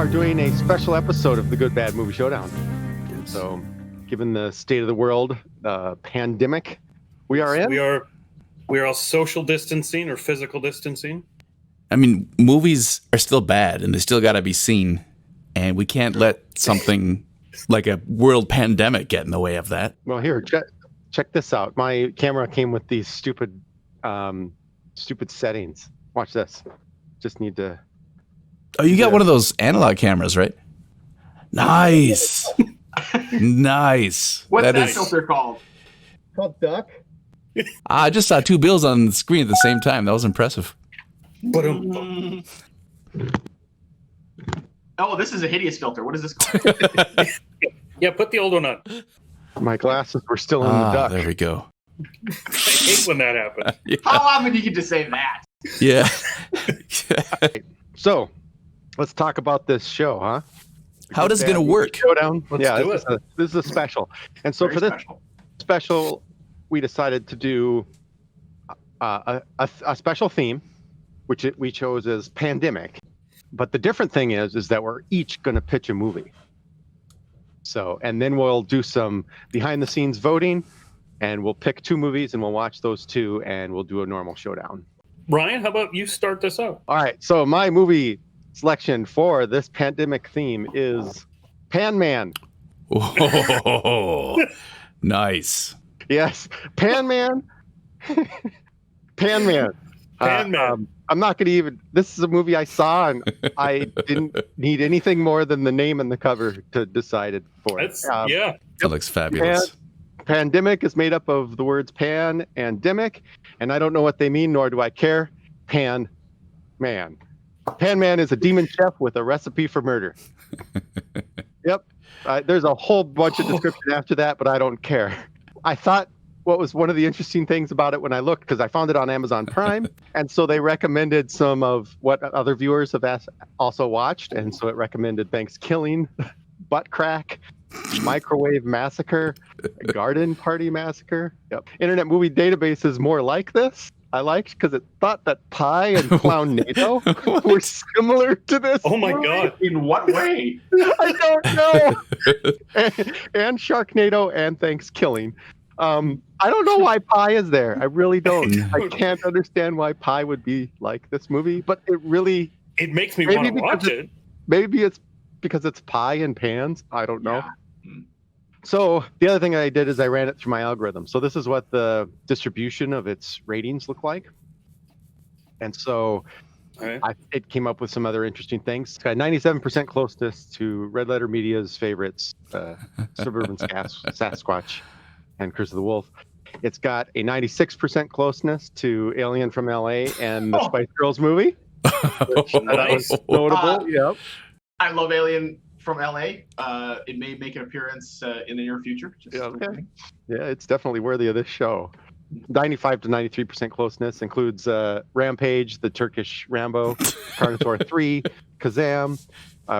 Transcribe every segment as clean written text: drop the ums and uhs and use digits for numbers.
we're doing a special episode of the Good Bad Movie Showdown. So, given the state of the world, pandemic, we are in. We are all social distancing or physical distancing. I mean, movies are still bad and they still got to be seen. And we can't let something like a world pandemic get in the way of that. Well, here, check this out. My camera came with these stupid settings. Watch this. Just need to. Oh, you got one of those analog cameras, right? Nice. Nice. What's that filter called? Called Duck. I just saw two bills on the screen at the same time. That was impressive. Oh, this is a hideous filter. What is this called? Yeah, put the old one on. My glasses were still in the duck. There we go. I hate when that happens. Yeah. How often do you get to say that? Yeah. So, let's talk about this show, huh? How does it going to work? Showdown. Let's yeah, do this is a special. And so for this special, we decided to do a special theme, which we chose as pandemic. But the different thing is that we're each going to pitch a movie. So, and then we'll do some behind the scenes voting, and we'll pick two movies and we'll watch those two, and we'll do a normal showdown. Ryan, how about you start this out? All right. So my movie selection for this pandemic theme is Panman. Oh, nice. Yes, Panman. Panman. Panman. I'm not going to even. This is a movie I saw, and I didn't need anything more than the name and the cover to decide it for it. Yeah. That looks fabulous. Pandemic is made up of the words pan and demic, and I don't know what they mean, nor do I care. Pan Man. Panman is a demon chef with a recipe for murder. Yep. There's a whole bunch of description after that, but I don't care. I thought what was one of the interesting things about it when I looked, because I found it on Amazon Prime, and so they recommended some of what other viewers have also watched, and so it recommended Thanksgiving, Butt Crack, Microwave Massacre, Garden Party Massacre. Yep. Internet Movie Database is more like this. I liked because it thought that Pie and Clownado were similar to this. Oh my movie. God. In what way? I don't know. and Sharknado and Thanksgiving. I don't know why Pie is there. I really don't. I can't understand why Pie would be like this movie, but it makes me want to watch it. Maybe it's because it's pie and pans. I don't know. Yeah. So the other thing I did is I ran it through my algorithm. So this is what the distribution of its ratings look like. And so it came up with some other interesting things. It's got 97% closeness to Red Letter Media's favorites, Suburban Sasquatch and Curse of the Wolf. It's got a 96% closeness to Alien from LA and the Spice Girls movie. Which that was notable. Yep. I love Alien from LA. It may make an appearance in the near future. Okay. Yeah, it's definitely worthy of this show. 95 to 93% closeness includes Rampage, the Turkish Rambo, Carnosaur 3, Kazam,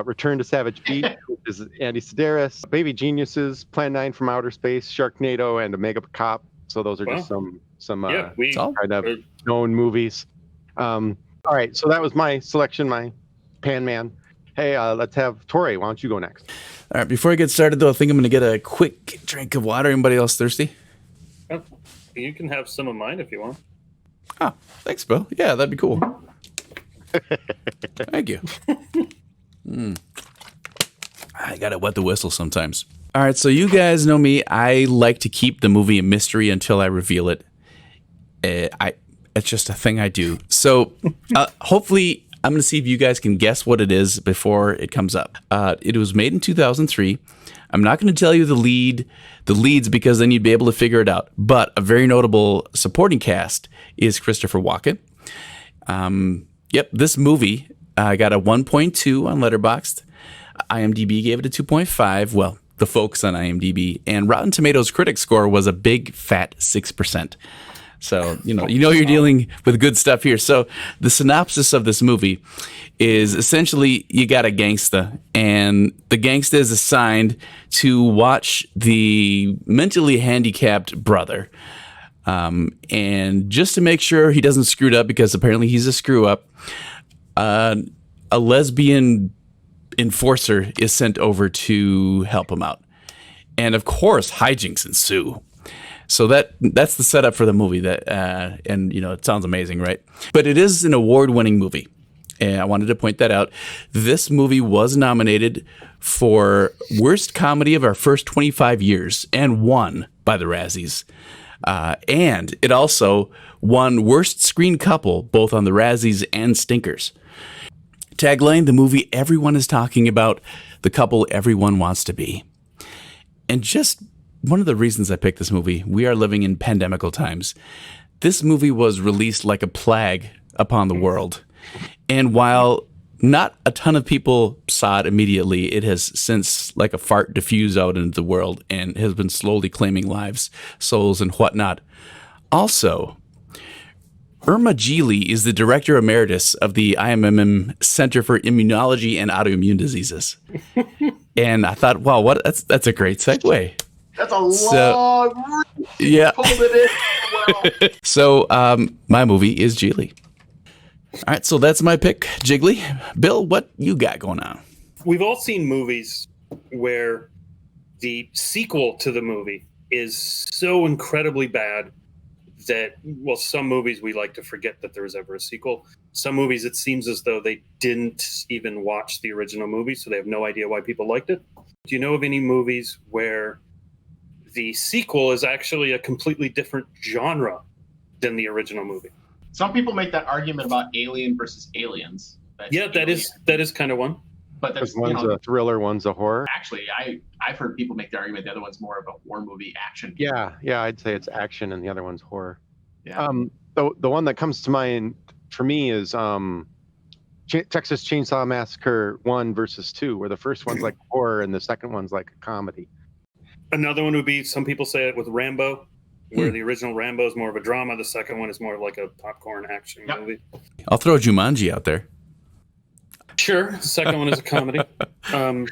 Return to Savage Beach, which is Andy Sedaris, Baby Geniuses, Plan 9 from Outer Space, Sharknado, and Omega Cop. So those are just some kind of known movies. All right, so that was my selection, my Panman. Hey, let's have Tori. Why don't you go next? All right, before I get started, though, I think I'm going to get a quick drink of water. Anybody else thirsty? You can have some of mine if you want. Oh, thanks, Bill. Yeah, that'd be cool. Thank you. I got to wet the whistle sometimes. All right, so you guys know me. I like to keep the movie a mystery until I reveal it. It's just a thing I do. So hopefully I'm going to see if you guys can guess what it is before it comes up. It was made in 2003. I'm not going to tell you the leads because then you'd be able to figure it out. But a very notable supporting cast is Christopher Walken. Yep, this movie got a 1.2 on Letterboxd. IMDb gave it a 2.5. Well, the folks on IMDb. And Rotten Tomatoes critic score was a big fat 6%. So, you know you're dealing with good stuff here. So the synopsis of this movie is essentially you got a gangsta, and the gangsta is assigned to watch the mentally handicapped brother. And just to make sure he doesn't screw it up, because apparently he's a screw up, a lesbian enforcer is sent over to help him out. And of course, hijinks ensue. So that's the setup for the movie. And it sounds amazing, right? But it is an award-winning movie. And I wanted to point that out. This movie was nominated for Worst Comedy of our first 25 years and won by the Razzies. And it also won Worst Screen Couple, both on the Razzies and Stinkers. Tagline, the movie everyone is talking about, the couple everyone wants to be. And just one of the reasons I picked this movie, we are living in pandemical times. This movie was released like a plague upon the world. And while not a ton of people saw it immediately, it has since, like a fart, diffused out into the world and has been slowly claiming lives, souls, and whatnot. Also, Irma Gigli is the director emeritus of the IMM Center for Immunology and Autoimmune Diseases. And I thought, wow, that's a great segue. That's a long yeah. Pulled it in. Wow. So my movie is Gigli. All right, so that's my pick, Gigli. Bill, what you got going on? We've all seen movies where the sequel to the movie is so incredibly bad that, well, some movies we like to forget that there was ever a sequel. Some movies, it seems as though they didn't even watch the original movie, so they have no idea why people liked it. Do you know of any movies where the sequel is actually a completely different genre than the original movie? Some people make that argument about Alien versus Aliens. Yeah, that is kind of one. But there's one's a thriller, one's a horror. Actually, I've heard people make the argument the other one's more of a war movie action. Yeah, I'd say it's action, and the other one's horror. Yeah. The one that comes to mind for me is Texas Chainsaw Massacre 1 versus 2, where the first one's like horror and the second one's like a comedy. Another one would be, some people say it with Rambo, where the original Rambo is more of a drama. The second one is more like a popcorn action movie. I'll throw Jumanji out there. Sure. The second one is a comedy. But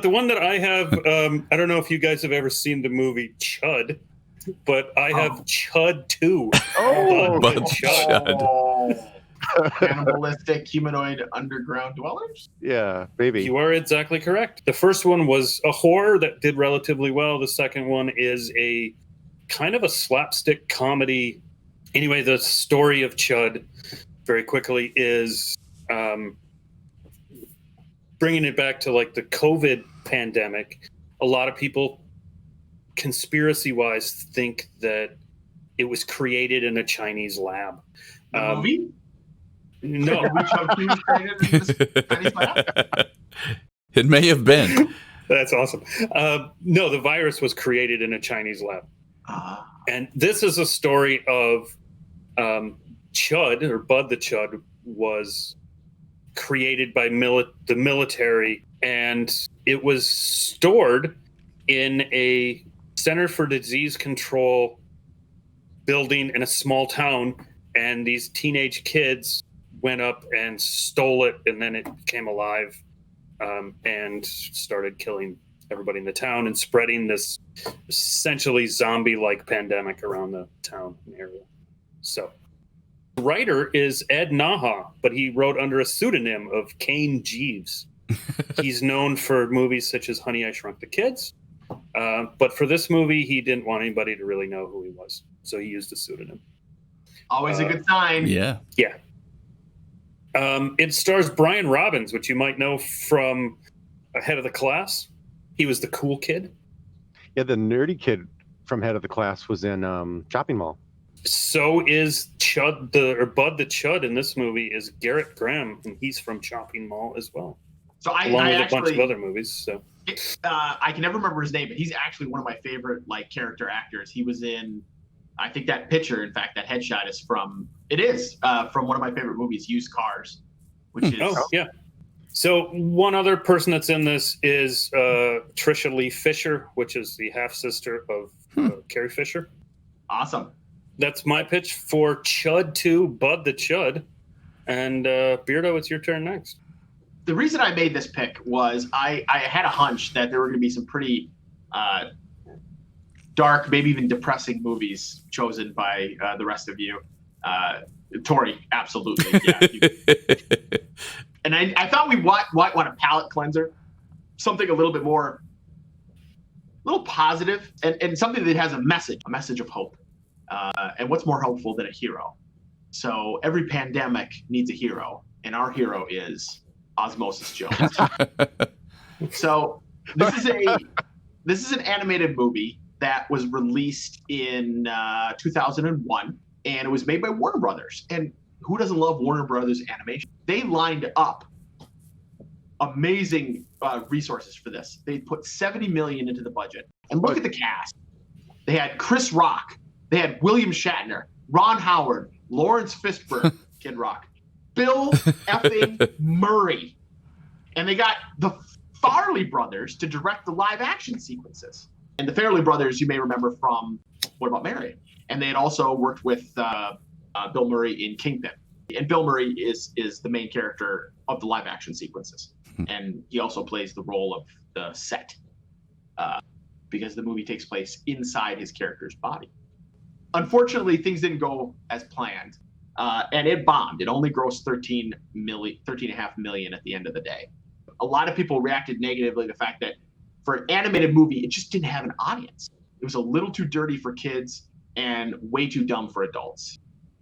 the one that I have, I don't know if you guys have ever seen the movie C.H.U.D, but I have C.H.U.D 2. Bud C.H.U.D. Cannibalistic humanoid underground dwellers? Yeah, maybe. You are exactly correct. The first one was a horror that did relatively well. The second one is a kind of a slapstick comedy. Anyway, the story of C.H.U.D, very quickly, is bringing it back to like the COVID pandemic. A lot of people, conspiracy-wise, think that it was created in a Chinese lab. The movie? No. It may have been. That's awesome. No, the virus was created in a Chinese lab. And this is a story of C.H.U.D, or Bud the C.H.U.D, was created by the military, and it was stored in a Center for Disease Control building in a small town, and these teenage kids went up and stole it, and then it became alive and started killing everybody in the town and spreading this essentially zombie-like pandemic around the town and area. So the writer is Ed Naha, but he wrote under a pseudonym of Kane Jeeves. He's known for movies such as Honey, I Shrunk the Kids. But for this movie, he didn't want anybody to really know who he was, so he used a pseudonym. Always a good sign. Yeah. Yeah. It stars Brian Robbins, which you might know from Head of the Class. He was the cool kid. Yeah, the nerdy kid from Head of the Class was in Shopping Mall. So is Bud the C.H.U.D in this movie is Garrett Graham, and he's from Shopping Mall as well. So along with a bunch of other movies. So I can never remember his name, but he's actually one of my favorite character actors. He was in, I think that picture, in fact, that headshot is from one of my favorite movies, Used Cars, which is yeah. So one other person that's in this is Trisha Lee Fisher, which is the half sister of Carrie Fisher. Awesome. That's my pitch for C.H.U.D 2, Bud the C.H.U.D. And Beardo, it's your turn next. The reason I made this pick was I had a hunch that there were going to be some pretty dark, maybe even depressing movies chosen by the rest of you. Tori, absolutely. Yeah. And I thought we want a palate cleanser, something a little bit more, a little positive, and something that has a message of hope. And what's more hopeful than a hero? So every pandemic needs a hero, and our hero is Osmosis Jones. So this is an animated movie that was released in 2001, and it was made by Warner Brothers. And who doesn't love Warner Brothers animation? They lined up amazing resources for this. They put $70 million into the budget. And look at the cast. They had Chris Rock. They had William Shatner, Ron Howard, Lawrence Fishburne, Kid Rock, Bill effing Murray. And they got the Farley brothers to direct the live action sequences. And the Farley brothers, you may remember from What About Mary? And they had also worked with Bill Murray in Kingpin. And Bill Murray is the main character of the live action sequences. And he also plays the role of the set because the movie takes place inside his character's body. Unfortunately, things didn't go as planned, and it bombed. It only grossed $13.5 million at the end of the day. A lot of people reacted negatively to the fact that for an animated movie, it just didn't have an audience. It was a little too dirty for kids and way too dumb for adults.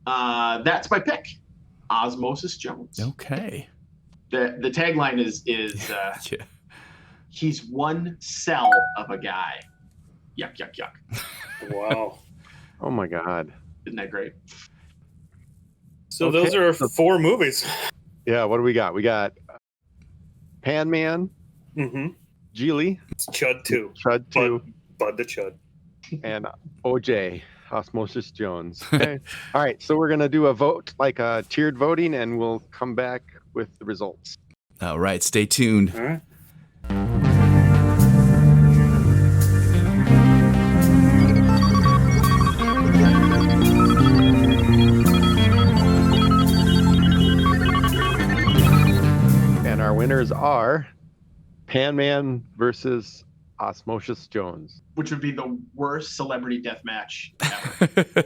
That's my pick, Osmosis Jones. Okay. The tagline is Yeah. He's one cell of a guy. Yuck, yuck, yuck. Wow. Oh my God. Isn't that great? So Okay. those are 4 movies. Yeah, what do we got? We got Panman, Mm-hmm. Gigli, It's C.H.U.D 2. C.H.U.D 2, Bud the C.H.U.D. and OJ, Osmosis Jones. Okay. All right, so we're going to do a vote, like a tiered voting, and we'll come back with the results. All right, stay tuned. All right. And our winners are Panman versus Osmosis Jones. Which would be the worst celebrity death match ever.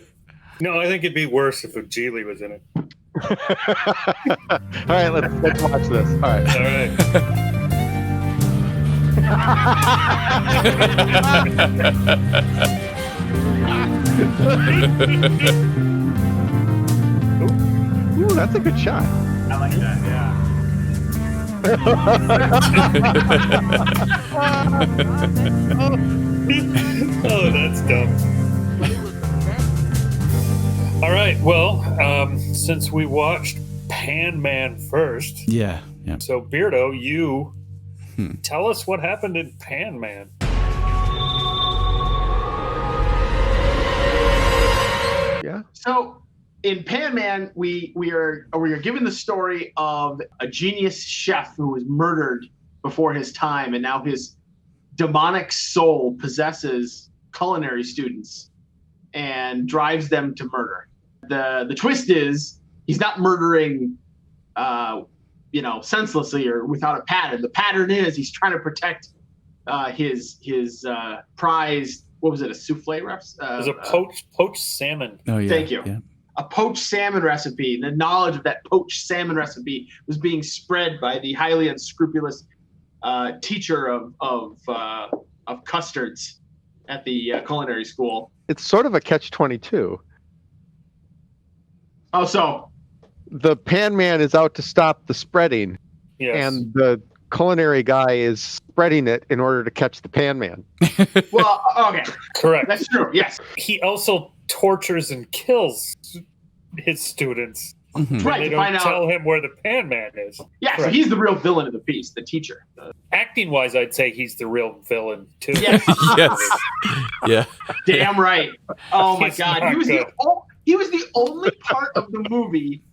No, I think it'd be worse if Gigli was in it. All right, let's watch this. All right. All right. Ooh, that's a good shot. I like that, yeah. Oh, that's dumb. All right. Well, since we watched Panman first, Yeah. so Beardo, you tell us what happened in Panman. Yeah. So in Panman, we are given the story of a genius chef who was murdered before his time, and now his demonic soul possesses culinary students and drives them to murder. The twist is he's not murdering senselessly or without a pattern. The pattern is he's trying to protect his prized, what was it, a souffle reps? It was a poached salmon. Oh, yeah. Thank you. Yeah. A poached salmon recipe. The knowledge of that poached salmon recipe was being spread by the highly unscrupulous teacher of custards at the culinary school. It's sort of a catch-22. Oh, so The Panman is out to stop the spreading, Yes. and the culinary guy is spreading it in order to catch the Panman. well, okay, Correct. that's true. Yes, He also tortures and kills his students. Mhm. right. They To find don't out. tell him where the Panman is. Yeah, so Correct. he's the real villain of the piece, the teacher. Acting wise, I'd say he's the real villain too. Yes. Yes. Yeah. Damn right. Oh my He's God, not he was good. he was the only part of the movie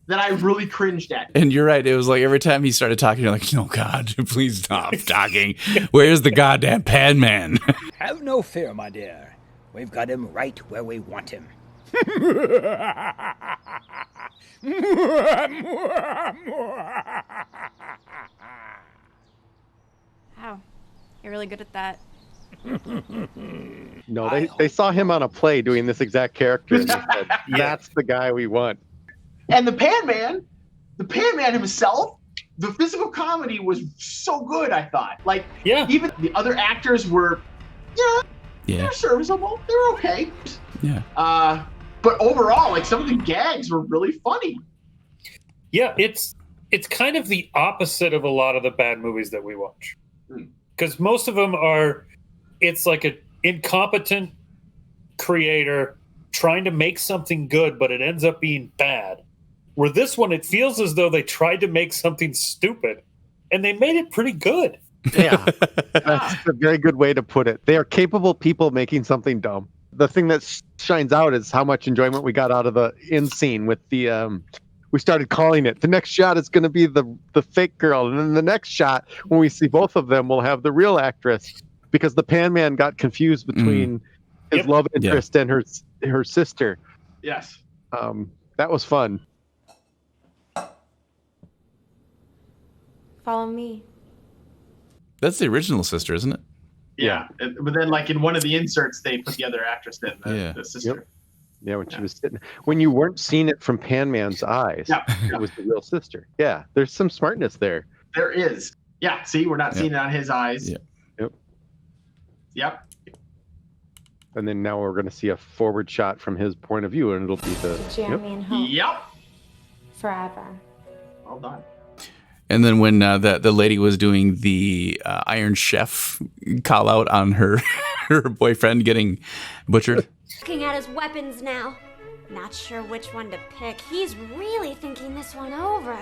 that I really cringed at. And you're right. It was like every time he started talking, you're like, no, God, please stop talking. Where's the goddamn Panman? Have no fear, my dear. We've got him right where we want him. Wow, you're really good at that. No, they saw him on a play doing this exact character, and they said, Yeah. that's the guy we want. And the Panman himself, the physical comedy was so good, I thought. Like, even the other actors were, they're serviceable. They're okay. Yeah. But overall, like, some of the gags were really funny. Yeah, it's kind of the opposite of a lot of the bad movies that we watch. Because most of them it's like an incompetent creator trying to make something good, but it ends up being bad. Where this one, it feels as though they tried to make something stupid, and they made it pretty good. Yeah, that's a very good way to put it. They are capable people making something dumb. The thing that shines out is how much enjoyment we got out of the end scene with the. We started calling it. The next shot is going to be the fake girl, and then the next shot, when we see both of them, we'll have the real actress, because the Panman got confused between his love interest and her sister. Yes. That was fun. Follow me. That's the original sister, isn't it? Yeah. But then, like, in one of the inserts, they put the other actress in, the sister. Yep. Yeah, when she was sitting, when you weren't seeing it from Panman's eyes, it was the real sister. Yeah, there's some smartness there. There is. Yeah, see, we're not seeing it on his eyes. Yeah. Yep. And then now we're going to see a forward shot from his point of view, and it'll be the. Jeremy and Hope. Yep. Forever. Well done. And then when the lady was doing the Iron Chef call out on her boyfriend getting butchered. Looking at his weapons now. Not sure which one to pick. He's really thinking this one over.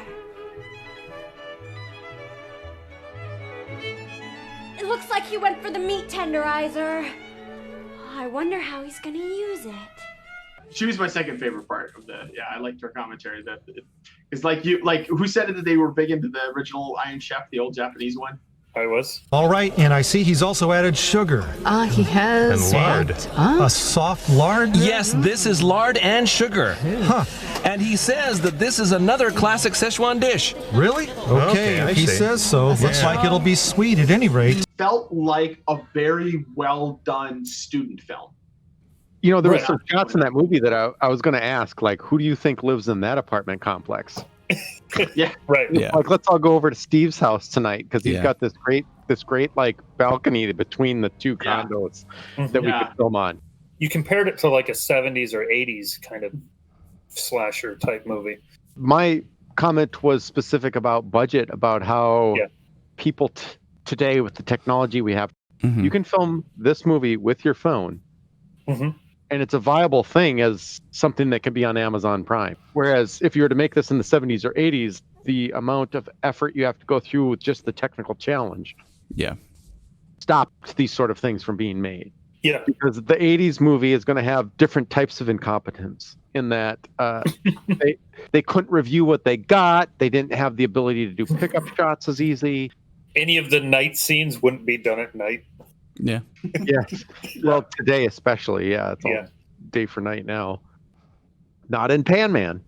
It looks like he went for the meat tenderizer. I wonder how he's gonna use it. She was my second favorite part of I liked her commentary. It's like who said it that they were big into the original Iron Chef, the old Japanese one? I was. All right, and I see he's also added sugar. He has. And lard. A soft lard? Yes, this is lard and sugar. Huh. And he says that this is another classic Szechuan dish. Really? Okay, if he says so. Looks like it'll be sweet at any rate. Felt like a very well done student film. You know, there were some shots in that movie that I was going to ask, like, who do you think lives in that apartment complex? Yeah, right. Yeah. Like, let's all go over to Steve's house tonight, because he's got this great like balcony between the two condos that we could film on. You compared it to like a 70s or 80s kind of slasher type movie. My comment was specific about budget, about how people today, with the technology we have, you can film this movie with your phone. And it's a viable thing as something that can be on Amazon Prime. Whereas if you were to make this in the 70s or 80s, the amount of effort you have to go through with just the technical challenge stopped these sort of things from being made. Yeah. Because the 80s movie is going to have different types of incompetence in that they couldn't review what they got. They didn't have the ability to do pickup shots as easy. Any of the night scenes wouldn't be done at night. Yeah. Yeah. Well, today especially, it's all day for night now. Not in Panman,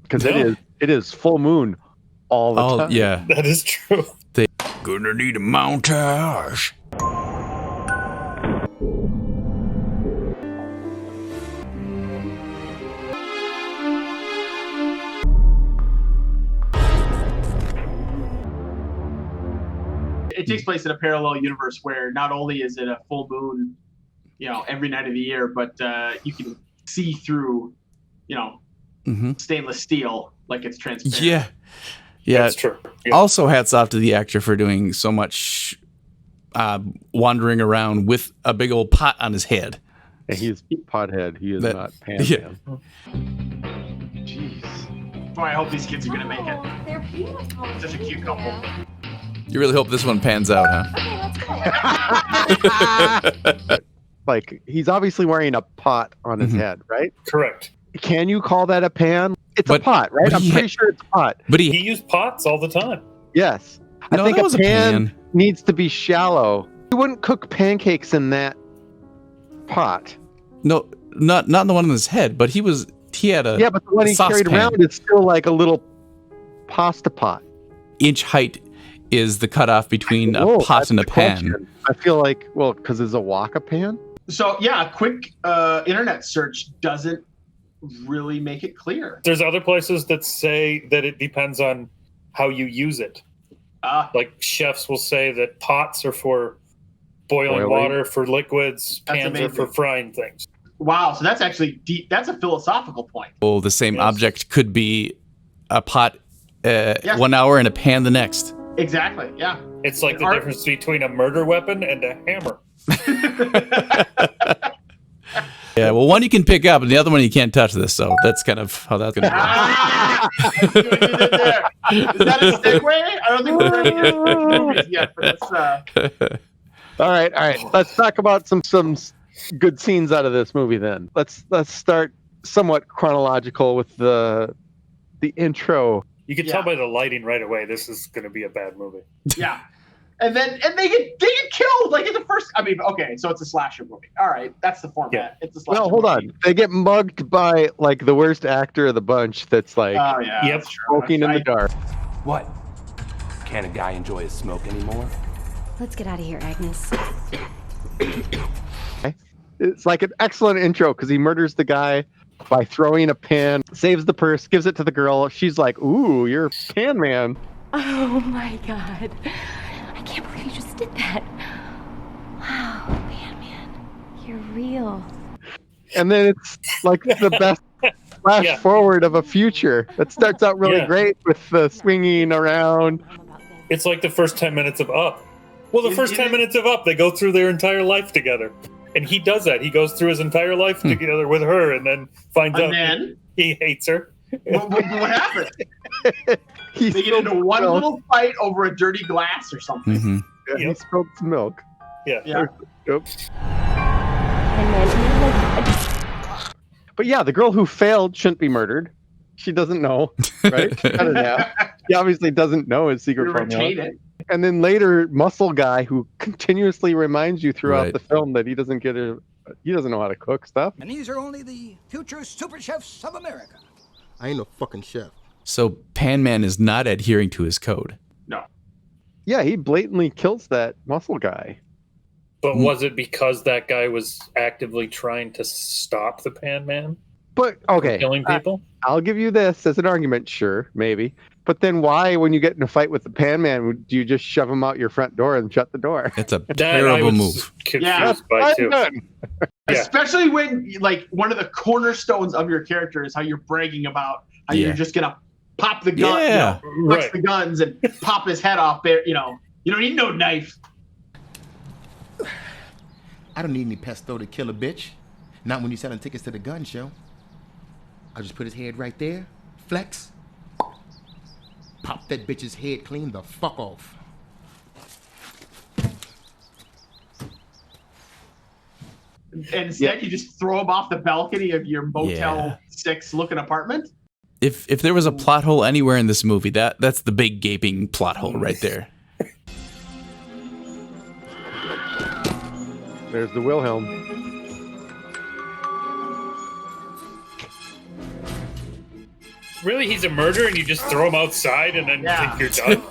because it is full moon all the time. Yeah, that is true. They gonna need a montage. It takes place in a parallel universe where not only is it a full moon, every night of the year, but you can see through, stainless steel like it's transparent. Yeah. That's true. Yeah. Also, hats off to the actor for doing so much wandering around with a big old pot on his head. And he's pothead. He is not Panman. Yeah. Jeez. Boy, I hope these kids are going to make it. They're beautiful. Such a cute couple. You really hope this one pans out, huh? Like, he's obviously wearing a pot on his head, right? Correct. Can you call that a pan? It's a pot, right? I'm pretty sure it's a pot. But he used pots all the time. Yes. No, I think that was a pan needs to be shallow. You wouldn't cook pancakes in that pot. No, not the one on his head, but he had a but the one he carried around is still like a little pasta pot. Inch height is the cutoff between a pot and a pan. Question. I feel like, because it's a wok a pan. So a quick internet search doesn't really make it clear. There's other places that say that it depends on how you use it. Like chefs will say that pots are for boiling water, for liquids, pans are for frying things. Wow, so that's actually deep. That's a philosophical point. Oh, the same object could be a pot 1 hour and a pan the next. Exactly, yeah. It's like the difference between a murder weapon and a hammer. Yeah, well, one you can pick up, and the other one you can't touch this. So that's kind of how that's going to work. Is that a segue? I don't think we're ready to movies yet, but it's, All right. Let's talk about some good scenes out of this movie. Then let's start somewhat chronological with the intro. You can tell by the lighting right away. This is going to be a bad movie. Yeah. And they get killed like in the first. I mean, okay, so it's a slasher movie. All right, that's the format. Yeah. It's a slasher. No, hold on. They get mugged by like the worst actor of the bunch. That's like, smoking in the dark. What? Can a guy enjoy his smoke anymore? Let's get out of here, Agnes. It's like an excellent intro because he murders the guy by throwing a pan, saves the purse, gives it to the girl. She's like, "Ooh, you're Panman." Oh my god. I can't believe you just did that. Wow, Panman. You're real. And then it's like the best flash forward of a future that starts out really great with the swinging around. It's like the first 10 minutes of Up. Well, the first 10 minutes of Up, they go through their entire life together. And he does that. He goes through his entire life together with her and then finds out he hates her. What happened? They get into one little fight over a dirty glass or something. Mm-hmm. Yeah, he spilled some milk. Yeah. Oops. But yeah, the girl who failed shouldn't be murdered. She doesn't know, right? She obviously doesn't know his secret formula. And then later, Muscle Guy, who continuously reminds you throughout the film that he doesn't know how to cook stuff. And these are only the future super chefs of America. I ain't no fucking chef. So Panman is not adhering to his code. No. Yeah, he blatantly kills that Muscle Guy. But was it because that guy was actively trying to stop the Panman? But okay, killing people. I'll give you this as an argument, sure, maybe. But then why, when you get in a fight with the Panman, do you just shove him out your front door and shut the door? It's a terrible move. Confused by too. Especially when like one of the cornerstones of your character is how you're bragging about how you're just gonna pop the gun, flex the guns and pop his head off. There, you don't need no knife. I don't need any pesto to kill a bitch. Not when you're selling tickets to the gun show. I'll just put his head right there, flex, pop that bitch's head clean the fuck off. And instead, you just throw him off the balcony of your Motel 6 looking apartment? If there was a plot hole anywhere in this movie, that's the big gaping plot hole right there. There's the Wilhelm. Really? He's a murderer and you just throw him outside and then think you're done?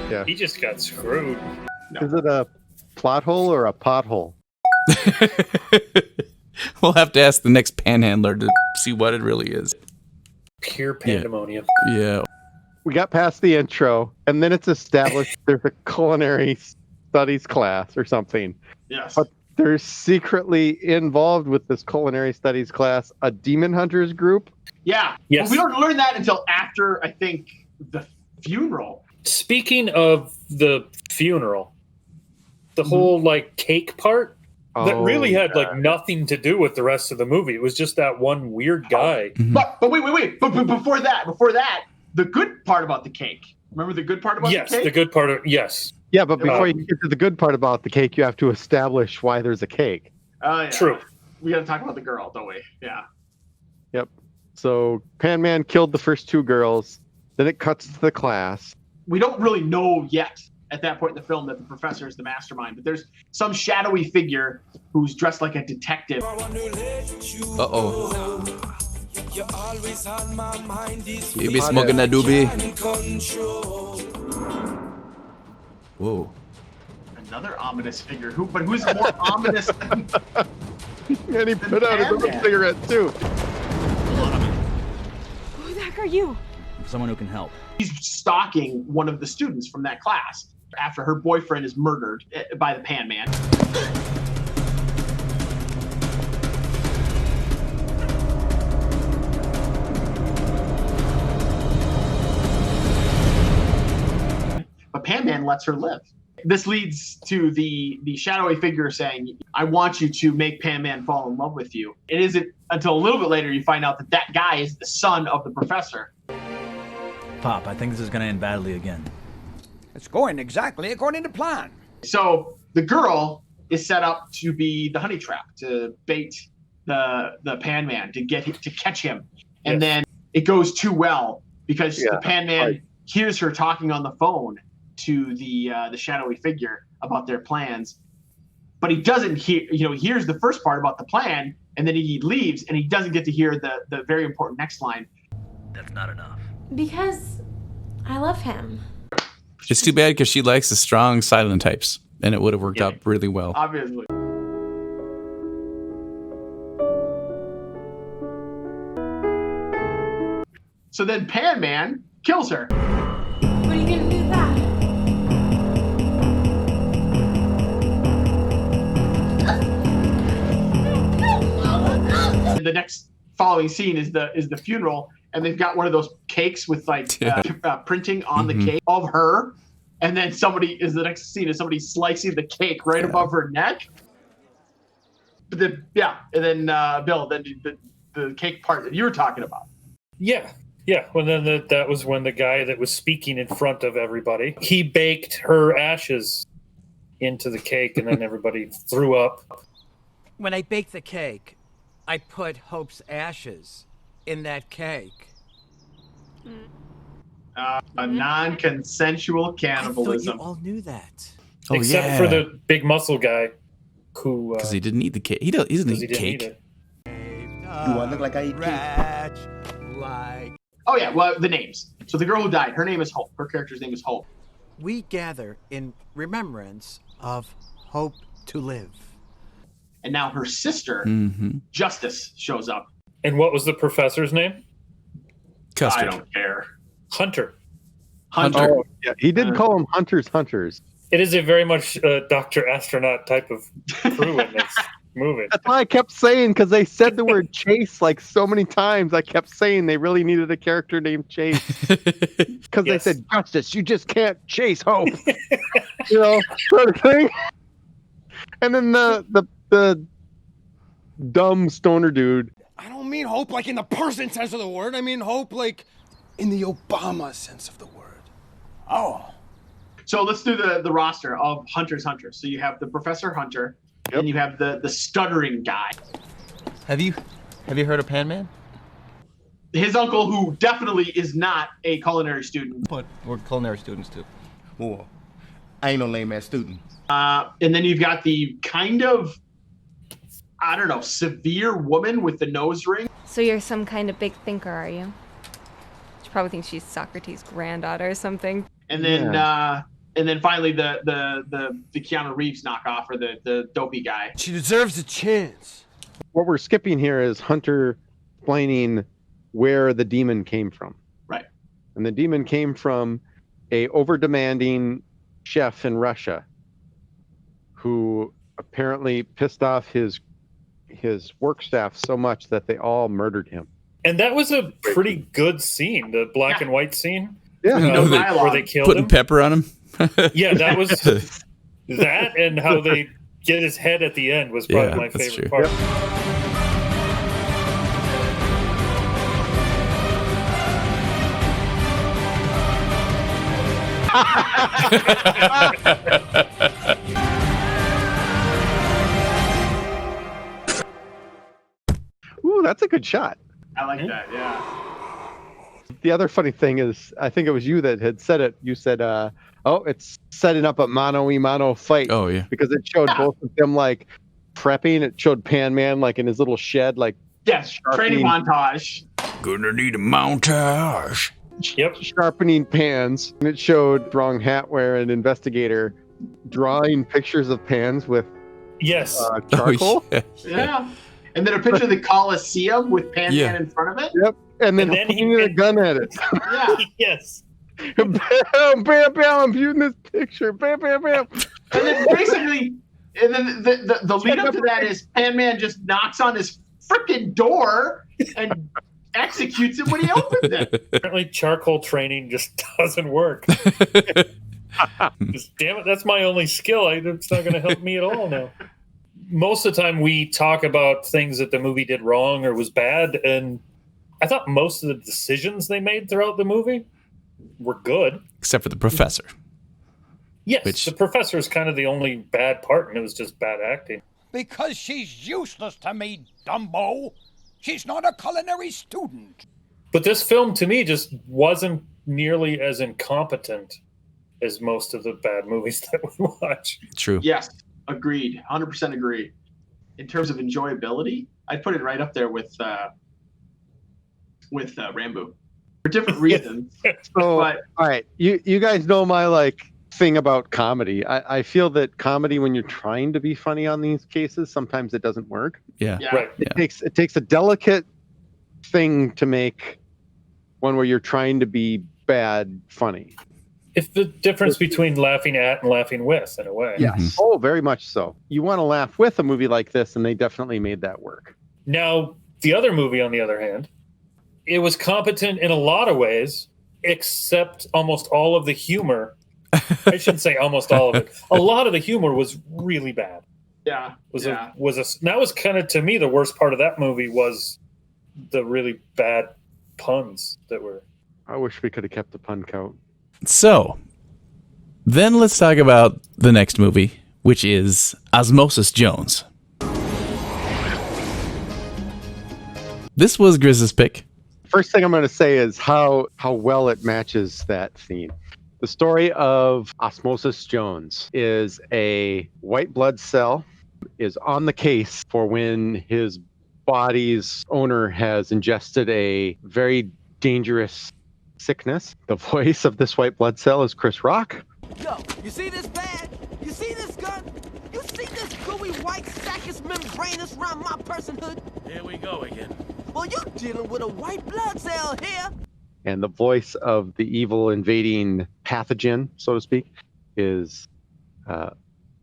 Yeah. He just got screwed. Is it a plot hole or a pothole? We'll have to ask the next panhandler to see what it really is. Pure pandemonium. Yeah. We got past the intro, and then it's established there's a culinary studies class or something. Yes. But there's secretly involved with this culinary studies class a demon hunters group. Yeah. Yes. Well, we don't learn that until after, I think, the funeral. Speaking of the funeral, the whole like cake part that really had like nothing to do with the rest of the movie. It was just that one weird guy. But wait. But before that, the good part about the cake. Remember the good part about the cake? Yes, the good part of Yeah, but before you get to the good part about the cake, you have to establish why there's a cake. Yeah. True. We got to talk about the girl, don't we? Yeah. Yep. So Panman killed the first two girls. Then it cuts to the class. We don't really know yet at that point in the film that the professor is the mastermind, but there's some shadowy figure who's dressed like a detective. Uh-oh. You be smoking that doobie. Whoa. Another ominous figure. Who's more ominous than... And he put out his own cigarette, too. Who the heck are you? Someone who can help. He's stalking one of the students from that class after her boyfriend is murdered by the Panman. But Panman lets her live. This leads to the shadowy figure saying, I want you to make Panman fall in love with you. It isn't until a little bit later you find out that that guy is the son of the professor. Pop, I think this is going to end badly again. It's going exactly according to plan. So the girl is set up to be the honey trap, to bait the Panman, to catch him. And then it goes too well because the Panman hears her talking on the phone to the shadowy figure about their plans, but he doesn't hear. He hears the first part about the plan, and then he leaves, and he doesn't get to hear the very important next line. That's not enough. Because I love him. It's too bad because she likes the strong silent types, and it would have worked out really well. Obviously. So then Panman kills her. What are you gonna do with that? The next following scene is the funeral, and they've got one of those cakes with printing on the cake of her, and then the next scene is somebody slicing the cake right above her neck. But then Bill, then the cake part that you were talking about. Yeah. Well, then that was when the guy that was speaking in front of everybody, he baked her ashes into the cake, and then everybody threw up. When I baked the cake, I put Hope's ashes in that cake. A non-consensual cannibalism. I thought you all knew that. Except for the big muscle guy, who because he didn't eat the cake. He doesn't eat cake. Do I look like I eat cake? Oh yeah, well, the names. So the girl who died, her name is Hope. Her character's name is Hope. We gather in remembrance of Hope to live. And now her sister, Justice, shows up. And what was the professor's name? Custard. I don't care. Hunter. Oh, yeah. He did call them Hunters. It is a very much Dr. Astronaut type of crew in this movie. That's why I kept saying, because they said the word Chase like so many times. I kept saying they really needed a character named Chase. Because they said, Justice, you just can't chase Hope. Sort of thing. And then the dumb stoner dude. I don't mean hope like in the person sense of the word. I mean hope like in the Obama sense of the word. Oh. So let's do the roster of Hunters. So you have the Professor Hunter, and you have the stuttering guy. Have you heard of Panman? His uncle, who definitely is not a culinary student. But we're culinary students too. Well, I ain't no lame ass student. And then you've got the kind of, I don't know, severe woman with the nose ring. So you're some kind of big thinker, are you? She probably thinks she's Socrates' granddaughter or something. And then finally the Keanu Reeves knockoff, or the dopey guy. She deserves a chance. What we're skipping here is Hunter explaining where the demon came from. Right. And the demon came from a over-demanding chef in Russia who apparently pissed off his work staff so much that they all murdered him. And that was a pretty good scene, the black and white scene. Yeah, where they killed putting him. pepper on him. Yeah, that was that, and how they get his head at the end was probably my favorite part. Ooh, that's a good shot. I like that, yeah. The other funny thing is, I think it was you that had said it. You said, it's setting up a mano-a-mano fight. Oh, yeah. Because it showed both of them, like, prepping. It showed Panman, like, in his little shed, like... Yes, training montage. Gonna need a montage. Yep. Sharpening pans. And it showed Wrong Hat wearing investigator drawing pictures of pans with Yes. charcoal. Yeah. And then a picture of the Coliseum with Panman in front of it. Yep. And then he pointing a gun at it. Yeah. Yes. Bam, bam, bam, I'm viewing this picture. Bam, bam, bam. And then basically, and then the lead up to that is Panman just knocks on his freaking door and executes it when he opens it. Apparently, charcoal training just doesn't work. Just, damn it, that's my only skill. It's not going to help me at all now. Most of the time, we talk about things that the movie did wrong or was bad, and I thought most of the decisions they made throughout the movie were good. Except for the professor. Yes, the professor is kind of the only bad part, and it was just bad acting. Because she's useless to me, Dumbo. She's not a culinary student. But this film, to me, just wasn't nearly as incompetent as most of the bad movies that we watch. True. Yes, agreed. 100% agree. In terms of enjoyability, I'd put it right up there with Rambo for different reasons. So, all right, you guys know my thing about comedy. I feel that comedy, when you're trying to be funny on these cases, sometimes it doesn't work. Yeah. Right. It takes a delicate thing to make one where you're trying to be bad funny. It's the difference between laughing at and laughing with, in a way. Yes. Oh, very much so. You want to laugh with a movie like this, and they definitely made that work. Now, the other movie, on the other hand, it was competent in a lot of ways, except almost all of the humor. I shouldn't say almost all of it. A lot of the humor was really bad. Yeah. That was kind of, to me, the worst part of that movie was the really bad puns that were. I wish we could have kept the pun count. So, then let's talk about the next movie, which is Osmosis Jones. This was Grizz's pick. First thing I'm going to say is how well it matches that theme. The story of Osmosis Jones is a white blood cell is on the case for when his body's owner has ingested a very dangerous sickness. The voice of this white blood cell is Chris Rock. Yo, you see this badge? You see this gun? You see this gooey white sac is membranous around my personhood? Here we go again. Well, you're dealing with a white blood cell here. And the voice of the evil invading pathogen, so to speak, is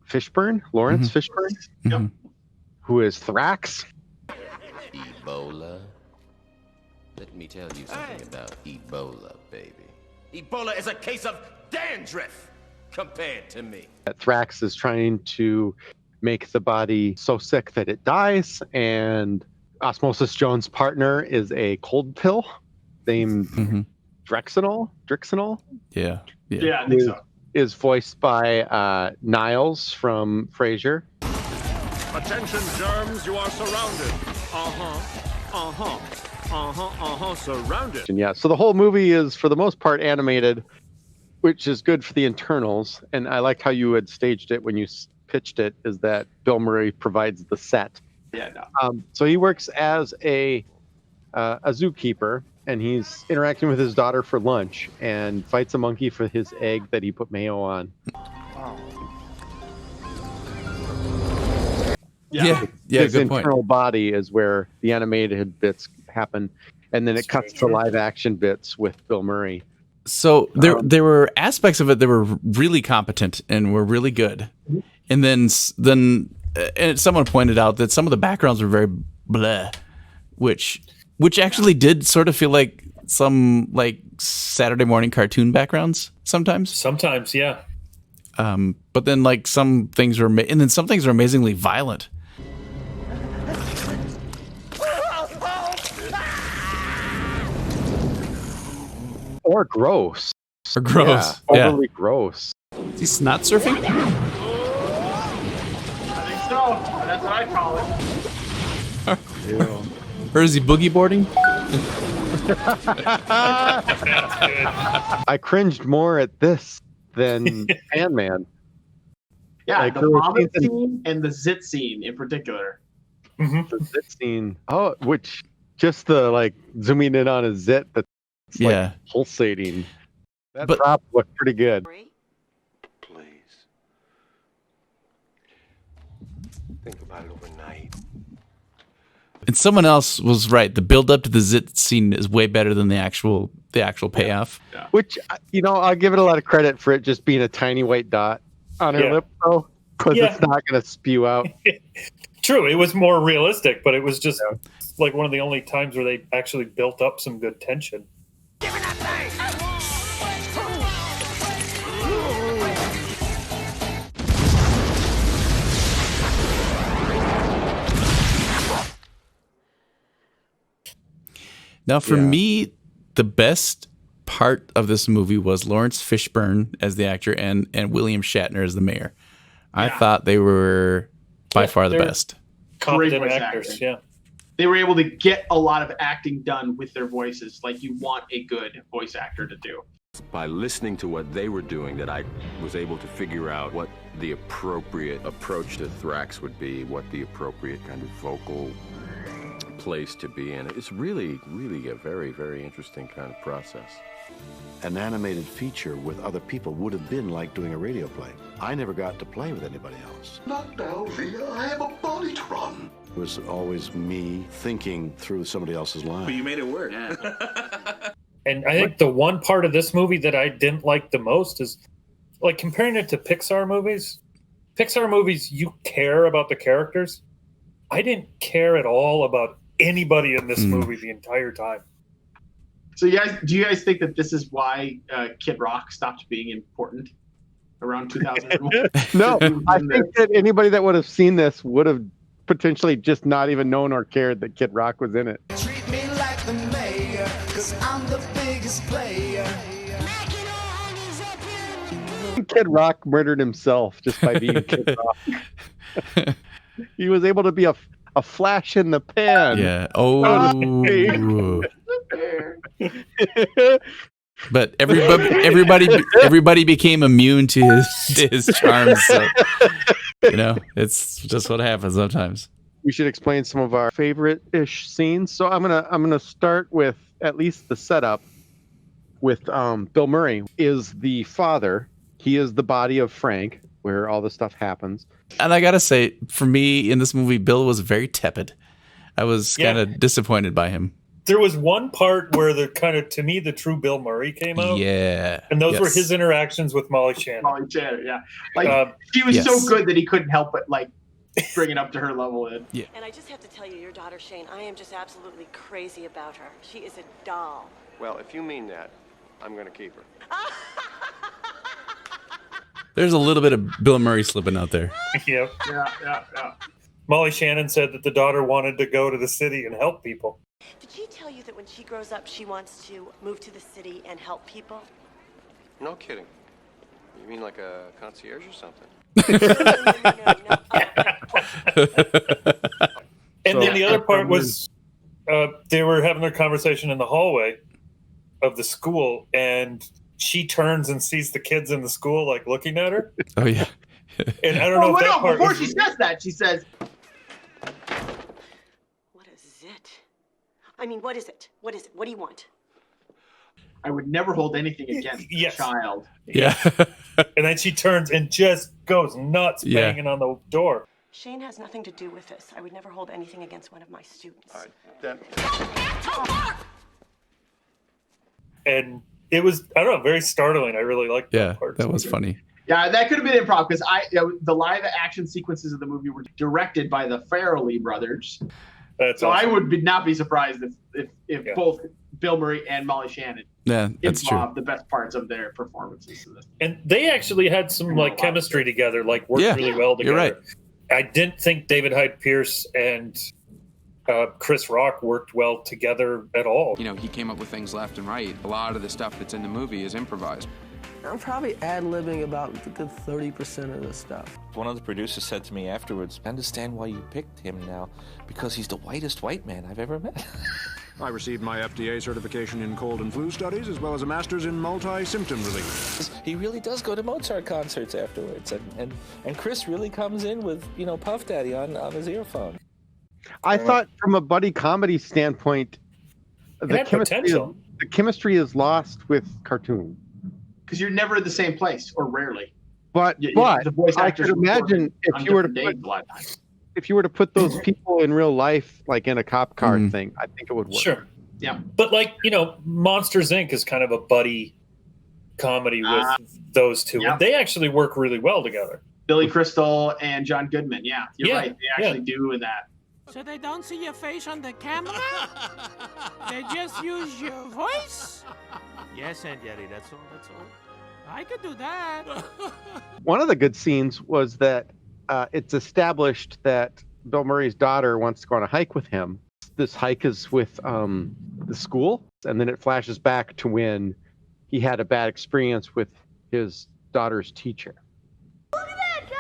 Fishburne, Lawrence Fishburne, Mm-hmm. who is Thrax. Ebola? Let me tell you something about Ebola, baby. Ebola is a case of dandruff compared to me. Thrax is trying to make the body so sick that it dies, and Osmosis Jones' partner is a cold pill named Drexenol. Yeah. Yeah, I think so. Is voiced by Niles from Frasier. Attention, germs, you are surrounded. Surrounded. And yeah, so the whole movie is, for the most part, animated, which is good for the internals. And I like how you had staged it when you pitched it, is that Bill Murray provides the set. Yeah, no. So he works as a zookeeper, and he's interacting with his daughter for lunch and fights a monkey for his egg that he put mayo on. Yeah, his good point. internal body is where the animated bits happen, and then it cuts to live action bits with Bill Murray. So there were aspects of it that were really competent and were really good, and then someone pointed out that some of the backgrounds were very bleh, which actually did sort of feel like some Saturday morning cartoon backgrounds sometimes. Sometimes, yeah. But then some things were and then some things were amazingly violent. Or gross. Yeah, overly gross. Is he snot surfing? I think so. That's what I call it. Or is he boogie boarding? I cringed more at this than Panman. Yeah, the vomit scene and the zit scene in particular. The zit scene. Oh, which just the zooming in on a zit that's pulsating. That drop looked pretty good. Please. Think about it overnight. And someone else was right. The build up to the zit scene is way better than the actual payoff. Yeah. Which, I'll give it a lot of credit for it just being a tiny white dot on her lip, though, because it's not going to spew out. True, it was more realistic, but it was just like one of the only times where they actually built up some good tension. Now, for me, the best part of this movie was Lawrence Fishburne as the actor and William Shatner as the mayor. I thought they were by far the best. Competent actors, They were able to get a lot of acting done with their voices, like you want a good voice actor to do. By listening to what they were doing, that I was able to figure out what the appropriate approach to Thrax would be, what the appropriate kind of vocal place to be in. It's really, really a very, very interesting kind of process. An animated feature with other people would have been like doing a radio play. I never got to play with anybody else. Not now, Via. I have a body to run. It was always me thinking through somebody else's line. But you made it work. And I think the one part of this movie that I didn't like the most is, like, comparing it to Pixar movies. Pixar movies, you care about the characters. I didn't care at all about anybody in this movie the entire time. So, do you guys think that this is why Kid Rock stopped being important around 2000? No, I think that anybody that would have seen this would have potentially just not even known or cared that Kid Rock was in it. Treat me like the mayor, 'cause I'm the biggest player. Kid Rock murdered himself just by being Kid Rock. He was able to be a flash in the pan. Yeah. Oh. But everybody became immune to his charms. So, it's just what happens sometimes. We should explain some of our favorite-ish scenes. So I'm gonna start with at least the setup with Bill Murray is the father. He is the body of Frank, where all the stuff happens. And I gotta say, for me in this movie, Bill was very tepid. I was kind of disappointed by him. There was one part where to me, the true Bill Murray came out. Yeah. And those were his interactions with Molly Shannon. Molly Shannon, yeah. Like, he was so good that he couldn't help but, like, bring it up to her level. And I just have to tell you, your daughter, Shane, I am just absolutely crazy about her. She is a doll. Well, if you mean that, I'm going to keep her. There's a little bit of Bill Murray slipping out there. Yeah. Yeah. Molly Shannon said that the daughter wanted to go to the city and help people. Did she tell you that when she grows up, she wants to move to the city and help people? No kidding. You mean like a concierge or something? And then the other part was they were having their conversation in the hallway of the school, and she turns and sees the kids in the school like looking at her. Oh yeah. And I don't know if that part before she says that, she says, "What is it? I mean, what is it? What is it? What do you want?" I would never hold anything against a child. Yeah. And then she turns and just goes nuts, banging on the door. Shane has nothing to do with this. I would never hold anything against one of my students. All right, then. And it was, I don't know, very startling. I really liked that part. That was funny. Yeah, that could have been improv because the live action sequences of the movie were directed by the Farrelly brothers. So awesome. I would not be surprised if both Bill Murray and Molly Shannon improv the best parts of their performances. And they actually had some like chemistry together, like worked really well together. You're right. I didn't think David Hyde Pierce and Chris Rock worked well together at all. He came up with things left and right. A lot of the stuff that's in the movie is improvised. I'm probably ad-libbing about a good 30% of the stuff. One of the producers said to me afterwards, I understand why you picked him now, because he's the whitest white man I've ever met. I received my FDA certification in cold and flu studies, as well as a master's in multi-symptom relief. He really does go to Mozart concerts afterwards, and Chris really comes in with, Puff Daddy on his earphone. I thought from a buddy comedy standpoint, the chemistry is lost with cartoon. Because you're never in the same place, or rarely. But the voice I actors could imagine if you were to put if you were to put those people in real life, like in a cop car thing, I think it would work. Sure. Yeah. But like, Monsters Inc. is kind of a buddy comedy with those two. Yeah. And they actually work really well together. Billy Crystal and John Goodman. Yeah, you're right. They actually do in that. So they don't see your face on the camera? They just use your voice? Yes, Aunt Jerry, that's all. I could do that. One of the good scenes was that it's established that Bill Murray's daughter wants to go on a hike with him. This hike is with the school, and then it flashes back to when he had a bad experience with his daughter's teacher. Look at that guy!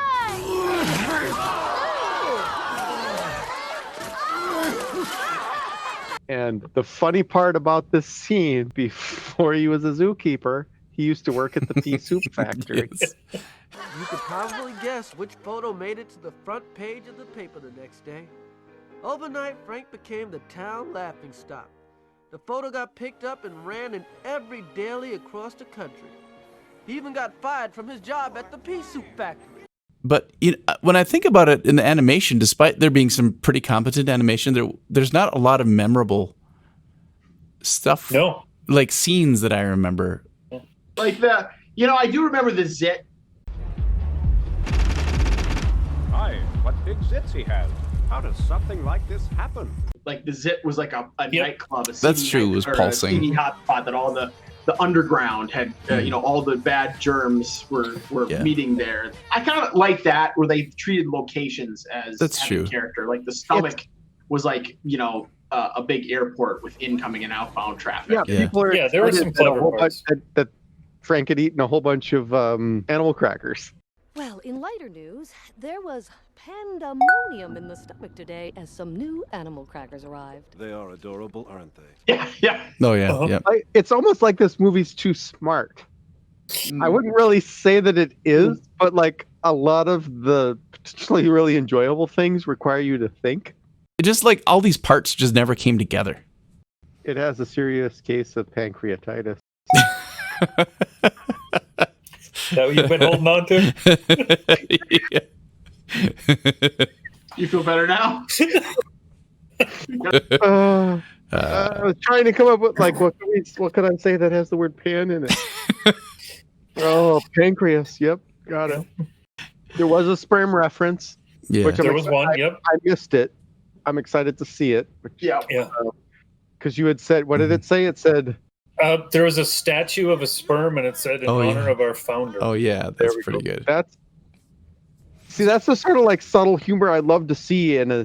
And the funny part about this scene, before he was a zookeeper, he used to work at the pea soup factory. You could probably guess which photo made it to the front page of the paper the next day. Overnight, Frank became the town laughingstock. The photo got picked up and ran in every daily across the country. He even got fired from his job at the pea soup factory. But when I think about it in the animation, despite there being some pretty competent animation, there's not a lot of memorable stuff. No. Like scenes that I remember. Like I do remember the zit. Hi, what big zits he has. How does something like this happen? Like the zit was like a nightclub. That's true, it was pulsing. A seedy hotspot that all the underground had, all the bad germs were meeting there. I kind of like that, where they treated locations as true. Character. Like the stomach was like, a big airport with incoming and outbound traffic. Yeah, people are there were some clever parts. that Frank had eaten a whole bunch of animal crackers. Well, in lighter news, there was pandemonium in the stomach today as some new animal crackers arrived. They are adorable, aren't they? Yeah. Oh, yeah. Yeah. It's almost like this movie's too smart. I wouldn't really say that it is, but like a lot of the potentially really enjoyable things require you to think. It just like all these parts just never came together. It has a serious case of pancreatitis. Is that what you've been holding on to? You feel better now? I was trying to come up with like what could I say that has the word pan in it? Oh, pancreas. Yep, got it. There was a sperm reference. Yeah, which there was one. Yep, I missed it. I'm excited to see it. Yeah. Because you had said, what did it say? It said there was a statue of a sperm, and it said in honor of our founder. Oh yeah, that's pretty good. That's the sort of like subtle humor I love to see in a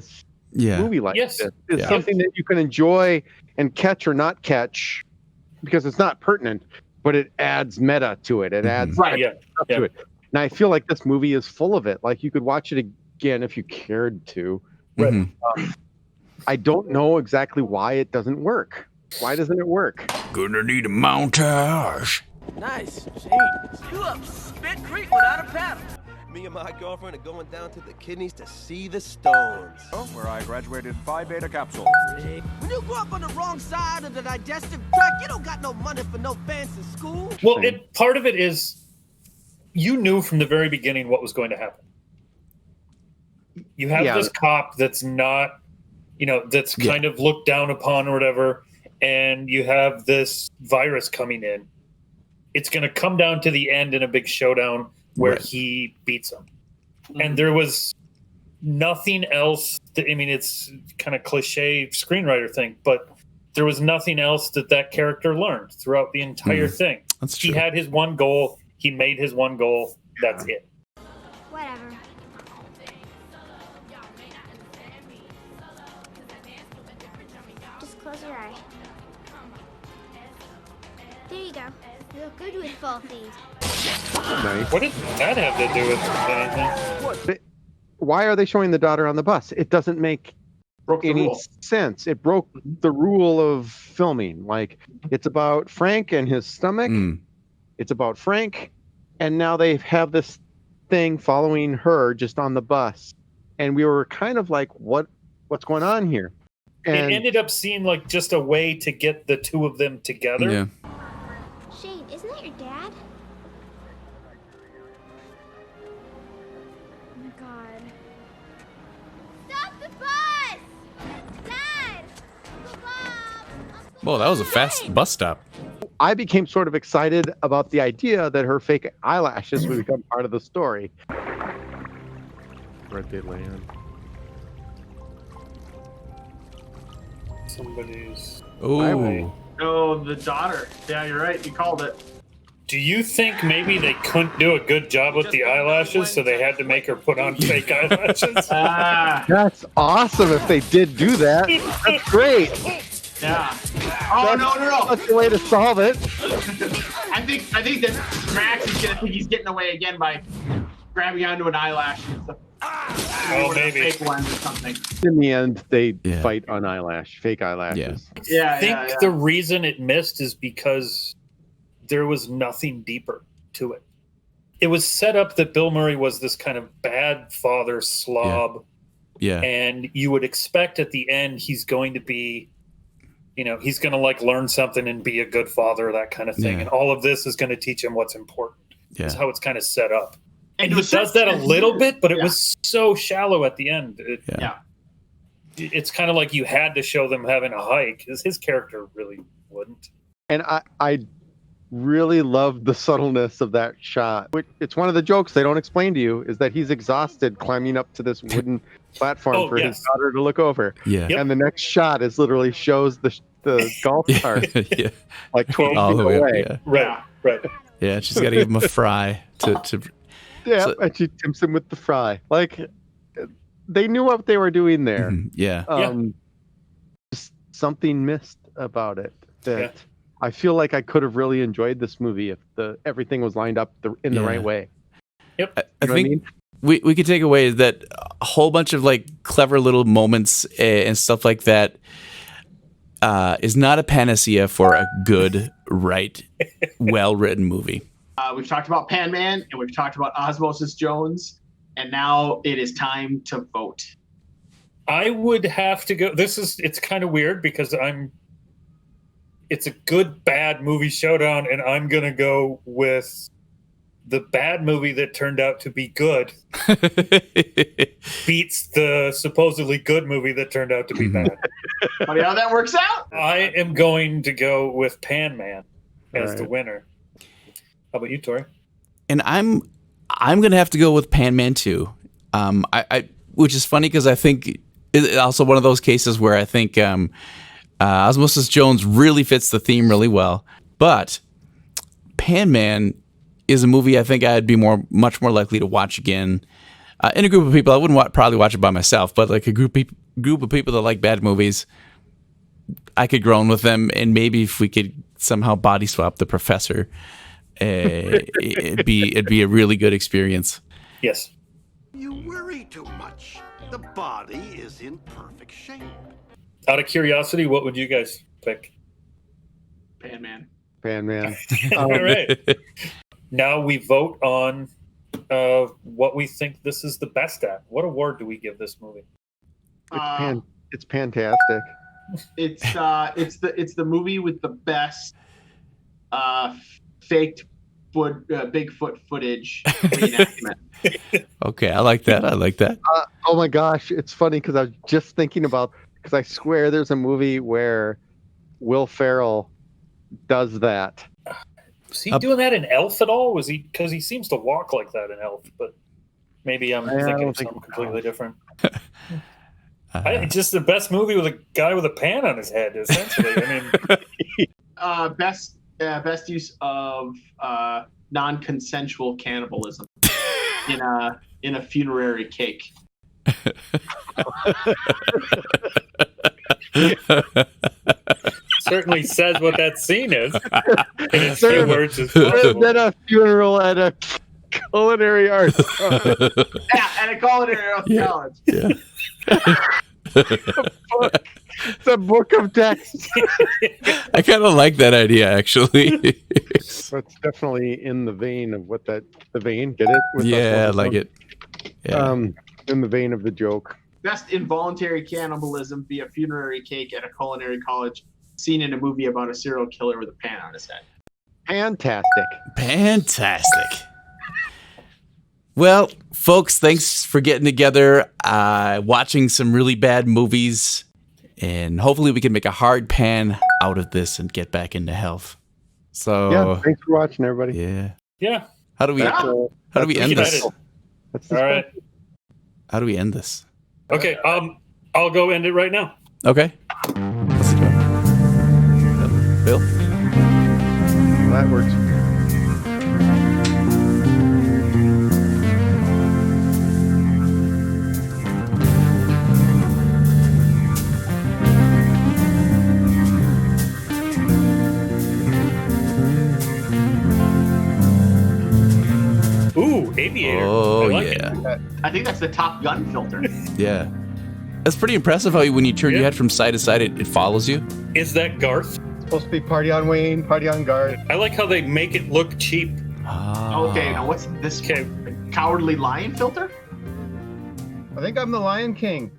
movie like this. It's something that you can enjoy and catch or not catch because it's not pertinent, but it adds meta to it. It adds stuff to it. And I feel like this movie is full of it. Like you could watch it again if you cared to. But I don't know exactly why it doesn't work. Why doesn't it work? Gonna need a montage. Nice. Jeez. You up Spit Creek without a paddle. Me and my girlfriend are going down to the kidneys to see the stones. Where I graduated Phi Beta capsule. When you grow up on the wrong side of the digestive tract, you don't got no money for no fancy school. Well, part of it is you knew from the very beginning what was going to happen. You have this cop that's not, that's kind of looked down upon or whatever, and you have this virus coming in. It's going to come down to the end in a big showdown where he beats him. And there was nothing else. It's kind of cliche screenwriter thing, but there was nothing else that character learned throughout the entire thing. That's true. He had his one goal. He made his one goal. That's it. Whatever. Just close your eye. There you go. You look good with full feet. Nice. What did that have to do with anything? Why are they showing the daughter on the bus? It doesn't make any sense. It broke the rule of filming. Like, it's about Frank and his stomach. It's about Frank, and now they have this thing following her just on the bus. And we were kind of like, what's going on here? And it ended up seeming like just a way to get the two of them together. Yeah. Shane, isn't that your dad? Oh my god. Whoa, that was a fast bus stop. I became sort of excited about the idea that her fake eyelashes would become part of the story. Where'd they land? Somebody's. Oh. Oh, the daughter. Yeah, you're right. You called it. Do you think maybe they couldn't do a good job with the eyelashes, so they had to make her put on fake eyelashes? That's awesome if they did do that. That's great. Yeah. Oh, no. That's the way to solve it. I think that Max is gonna think he's getting away again by grabbing onto an eyelash and stuff. Oh, maybe. Fake one or something. In the end, they fight on fake eyelashes. Yeah. I think the reason it missed is because there was nothing deeper to it. It was set up that Bill Murray was this kind of bad father slob. Yeah. And you would expect at the end he's going to be, he's going to like learn something and be a good father, that kind of thing. Yeah. And all of this is going to teach him what's important. Yeah. That's how it's kind of set up. And to he a certain does that a extent, little bit, but it yeah. was so shallow at the end. Yeah. It's kind of like you had to show them having a hike, because his character really wouldn't. And I really loved the subtleness of that shot. It's one of the jokes they don't explain to you is that he's exhausted climbing up to this wooden platform for his daughter to look over. Yeah. And the next shot is literally shows the golf cart Yeah. like 12 All feet the way up, away. yeah. Right. Yeah, she's got to give him a fry to Yeah, So- and she tempts him with the fry. Like, they knew what they were doing there. yeah. Just something missed about it that I feel like I could have really enjoyed this movie if everything was lined up in the right way. Yep. I You know what I think mean? we could take away that a whole bunch of like clever little moments and stuff like that is not a panacea for a good, well-written movie. We've talked about Panman and we've talked about Osmosis Jones, and now it is time to vote. I would have to go. It's kind of weird because it's a good bad movie showdown, and I'm going to go with the bad movie that turned out to be good beats the supposedly good movie that turned out to be bad. Funny how that works out. I am going to go with Panman as the right. winner. How about you, Tori? And I'm gonna have to go with Panman too. Which is funny because I think it's also one of those cases where I think Osmosis Jones really fits the theme really well. But Panman is a movie I think I'd be much more likely to watch again in a group of people. I wouldn't probably watch it by myself, but like a group of people that like bad movies, I could groan with them, and maybe if we could somehow body swap the professor. It'd be a really good experience. Yes. You worry too much. The body is in perfect shape. Out of curiosity, what would you guys pick? Panman. All right. Now we vote on what we think this is the best at. What award do we give this movie? It's fantastic. It's the movie with the best faked Bigfoot footage reenactment. Okay, I like that. Oh my gosh, it's funny because I was just thinking because I swear there's a movie where Will Ferrell does that. Was he doing that in Elf at all? Was he? Because he seems to walk like that in Elf, but maybe I'm thinking of something completely different. It's just the best movie with a guy with a pan on his head, essentially. I mean, best use of non-consensual cannibalism in a funerary cake. certainly says what that scene is. In as few words as possible. Then a funeral at a culinary arts. Yeah, at a culinary arts college. Yeah. It's a book of text. I kind of like that idea, actually. So it's definitely in the vein of what the vein, get it? Yeah, I like it. Yeah. In the vein of the joke. Best involuntary cannibalism via funerary cake at a culinary college, seen in a movie about a serial killer with a pan on his head. Fantastic. Well, folks, thanks for getting together, watching some really bad movies, and hopefully we can make a hard pan out of this and get back into health. So Yeah, thanks for watching, everybody. Yeah. How do we end this? All right. How do we end this? Okay. I'll go end it right now. Okay. Let's go. Bill? That works. Ooh, aviator. Oh, I like yeah. it. I think that's the Top Gun filter. Yeah. That's pretty impressive how when you turn your head from side to side, it follows you. Is that Garth? Supposed to be Party on Wayne, Party on Garth. I like how they make it look cheap. Okay, now what's this? Cowardly Lion filter? I think I'm the Lion King.